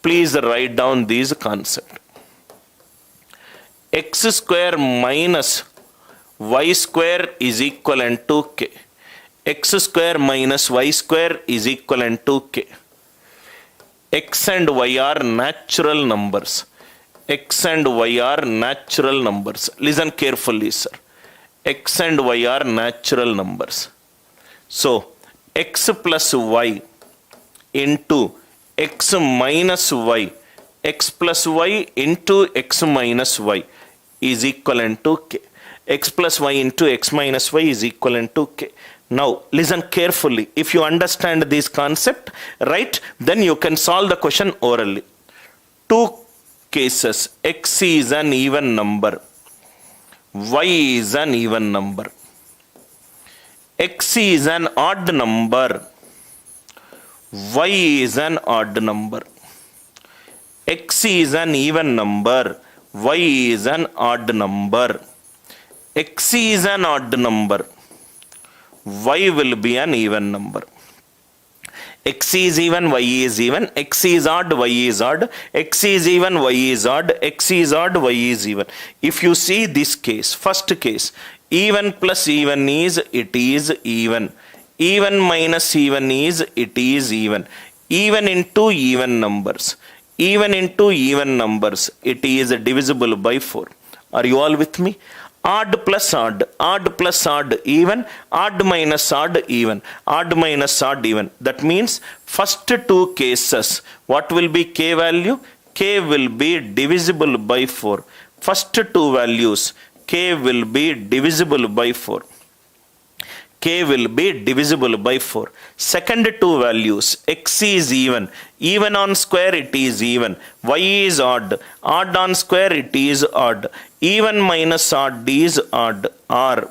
Please write down these concepts. X square minus y square is equivalent to k. X square minus y square is equivalent to k. X and y are natural numbers. X and y are natural numbers. Listen carefully, sir. X and y are natural numbers. So, x plus y into x minus y, x plus y into x minus y is equivalent to k. X plus y into x minus y is equivalent to k. Now, listen carefully. If you understand this concept, right, then you can solve the question orally. Two cases, x is an even number, y is an even number. X is an odd number, y is an odd number. X is an even number, y is an odd number. X is an odd number, y will be an even number. X is even, y is even. X is odd, y is odd. X is even, y is odd. X is odd, y is even. If you see this case, first case, even plus even is, it is even. Even minus even is, it is even. Even into even numbers. Even into even numbers, it is divisible by 4. Are you all with me? Odd plus odd, odd plus odd, even, odd minus odd, even, odd minus odd, even. That means first two cases, what will be k value? K will be divisible by 4. First two values, k will be divisible by 4. K will be divisible by 4. Second two values, x is even. Even on square it is even. Y is odd. Odd on square it is odd. Even minus odd is odd. R.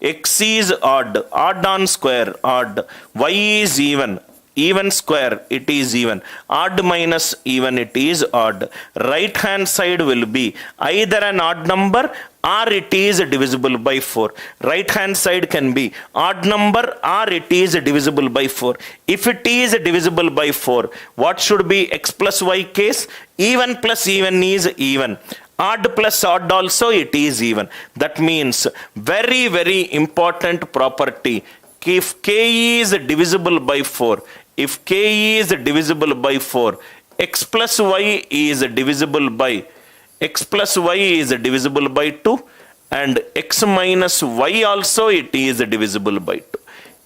X is odd. Odd on square odd. Y is even. Even square it is even. Odd minus even it is odd. Right hand side will be either an odd number or it is divisible by 4. Right hand side can be odd number or it is divisible by 4. If it is divisible by 4, what should be x plus y case? Even plus even is even. Odd plus odd also it is even. That means very, very important property. If k is divisible by 4, if k is divisible by 4, x plus y is divisible by x plus y is divisible by 2 and x minus y also it is divisible by 2.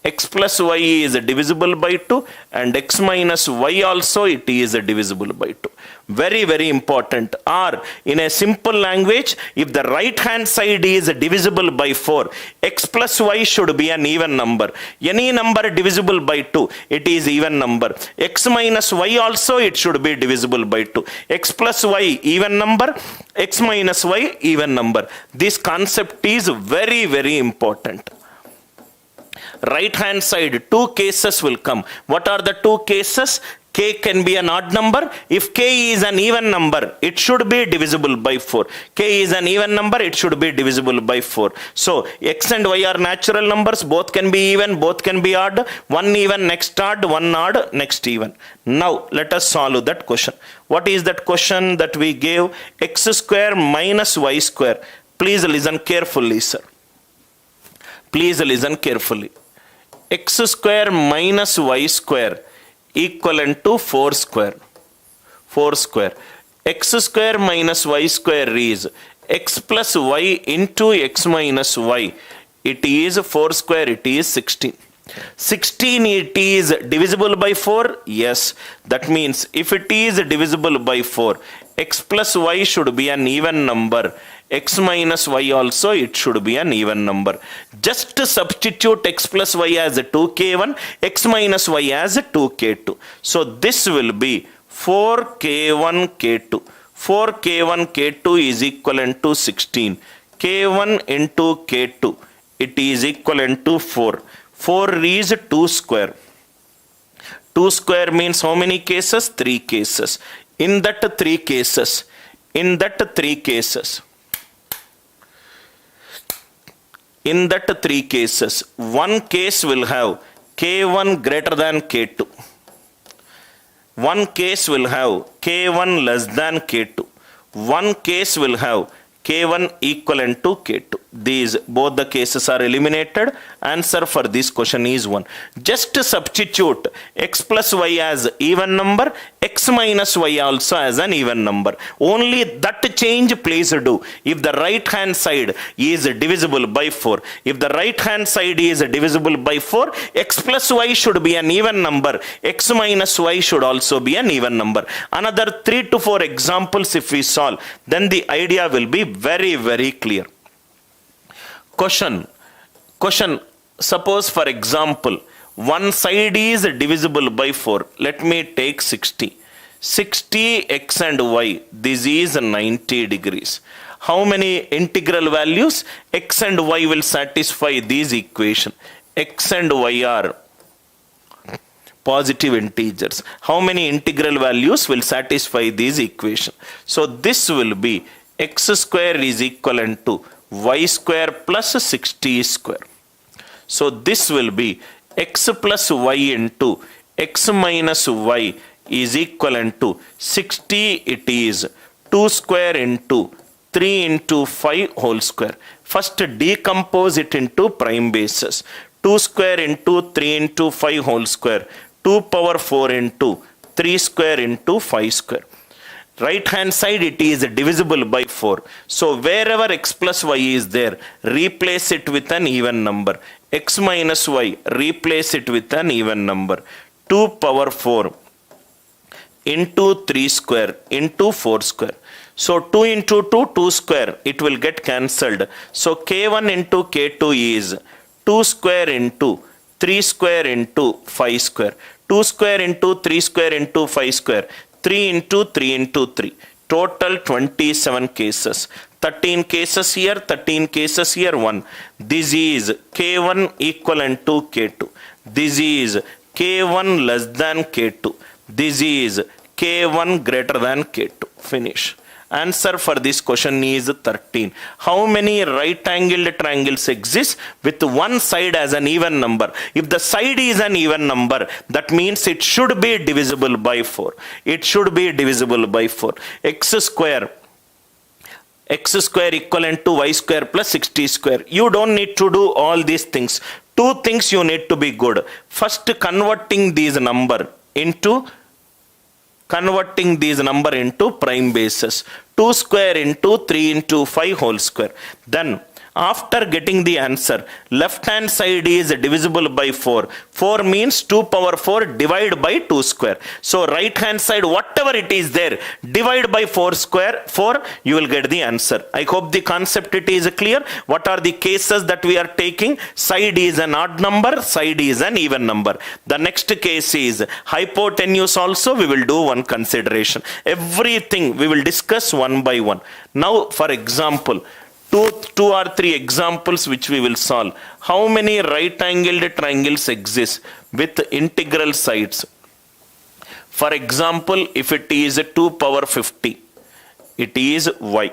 X plus y is divisible by 2 and x minus y also it is divisible by 2. Very, very important. Or in a simple language, if the right hand side is divisible by 4, x plus y should be an even number. Any number divisible by 2, it is even number. X minus y also it should be divisible by 2. X plus y even number, x minus y even number. This concept is very, very important. Right hand side, two cases will come. What are the two cases? K can be an odd number. If k is an even number, it should be divisible by 4. K is an even number, it should be divisible by 4. So, x and y are natural numbers. Both can be even, both can be odd. One even, next odd, one odd, next even. Now, let us solve that question. What is that question that we gave? X square minus y square. Please listen carefully, sir. Please listen carefully. X square minus y square equivalent to 4 square. 4 square. X square minus y square is x plus y into x minus y. It is 4 square, it is 16. 16 it is divisible by 4? Yes. That means if it is divisible by 4, x plus y should be an even number. X minus y also it should be an even number. Just substitute x plus y as 2k1, x minus y as 2k2. So this will be 4k1 k2. 4k1 k2 is equivalent to 16. k1 into k2, it is equivalent to 4. 4 is 2 square. 2 square means how many cases? 3 cases. In that 3 cases, one case will have k1 greater than k2. One case will have K1 less than K2. One case will have K1 equivalent to K2. These both the cases are eliminated. Answer for this question is 1. Just substitute x plus y as even number, x minus y also as an even number. Only that change please do. If the right hand side is divisible by 4, if the right hand side is divisible by 4, x plus y should be an even number, x minus y should also be an even number. Another 3 to 4 examples if we solve, then the idea will be very clear. Question. Suppose for example, one side is divisible by 4. Let me take 60. 60 x and y. This is 90 degrees. How many integral values? X and y will satisfy this equation. X and y are positive integers. How many integral values will satisfy this equation? So this will be x square is equivalent to y square plus 60 square. So this will be x plus y into x minus y is equivalent to 60. It is 2 square into 3 into 5 whole square. First decompose it into prime bases. 2 square into 3 into 5 whole square. 2 power 4 into 3 square into 5 square. Right hand side it is divisible by 4. So wherever x plus y is there, replace it with an even number. X minus y, replace it with an even number. 2 power 4 into 3 square into 4 square. So 2 into 2, 2 square, it will get cancelled. So K1 into K2 is 2 square into 3 square into 5 square. 2 square into 3 square into 5 square. 3 into 3 into 3. Total 27 cases. 13 cases here, 13 cases here, 1. This is K1 equivalent to K2. This is K1 less than K2. This is K1 greater than K2. Finish. Answer for this question is 13. How many right angled triangles exist with one side as an even number? If the side is an even number, that means it should be divisible by 4. It should be divisible by 4. X square equivalent to y square plus 60 square. You don't need to do all these things. Two things you need to be good. First, converting these number into prime bases. 2 square into 3 into 5 whole square. Then after getting the answer, left hand side is divisible by 4. 4 means 2 power 4 divide by 2 square. So right hand side, whatever it is there, divide by 4 square, 4, you will get the answer. I hope the concept it is clear. What are the cases that we are taking? Side is an odd number, side is an even number. The next case is hypotenuse also. We will do one consideration. Everything we will discuss one by one. Now for example, two or three examples which we will solve. How many right angled triangles exist with integral sides? For example, if it is 2 power 50, it is y.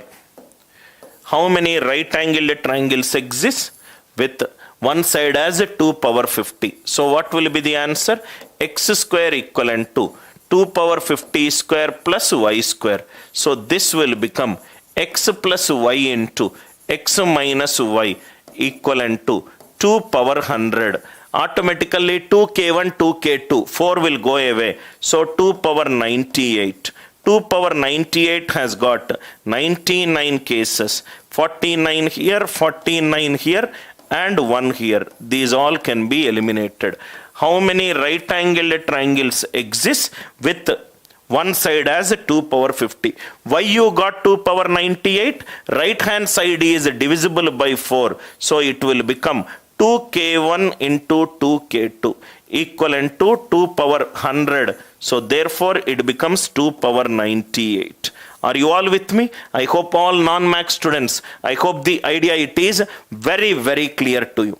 How many right angled triangles exist with one side as 2 power 50? So what will be the answer? X square equivalent to 2 power 50 square plus y square. So this will become x plus y into x minus y equivalent to 2 power 100. Automatically 2k1, 2k2, 4 will go away. So 2 power 98. 2 power 98 has got 99 cases. 49 here, 49 here and 1 here. These all can be eliminated. How many right angled triangles exist with one side as 2 power 50? Why you got 2 power 98? Right hand side is divisible by 4. So it will become 2k1 into 2k2 equivalent to 2 power 100. So therefore it becomes 2 power 98. Are you all with me? I hope all non-max students, I hope the idea it is very clear to you.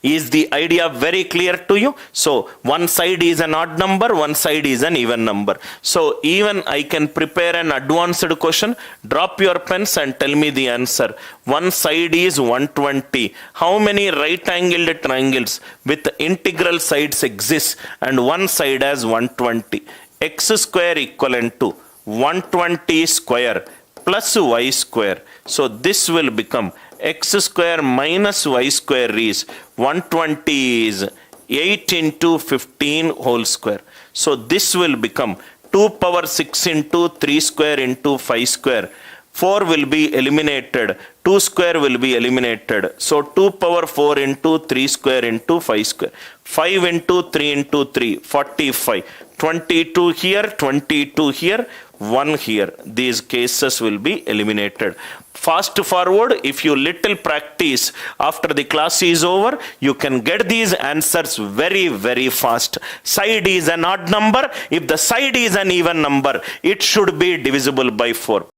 Is the idea very clear to you? So one side is an odd number, one side is an even number. So even I can prepare an advanced question. Drop your pens and tell me the answer. One side is 120. How many right angled triangles with integral sides exist and one side has 120? X square equivalent to 120 square plus y square. So this will become x square minus y square is 120 is 8 into 15 whole square. So this will become 2 power 6 into 3 square into 5 square. 4 will be eliminated. 2 square will be eliminated. So 2 power 4 into 3 square into 5 square. 5 into 3 into 3, 45. 22 here, 22 here, 1 here. These cases will be eliminated. Fast forward, if you little practice after the class is over, you can get these answers very, very fast. Side is an odd number. If the side is an even number, it should be divisible by 4.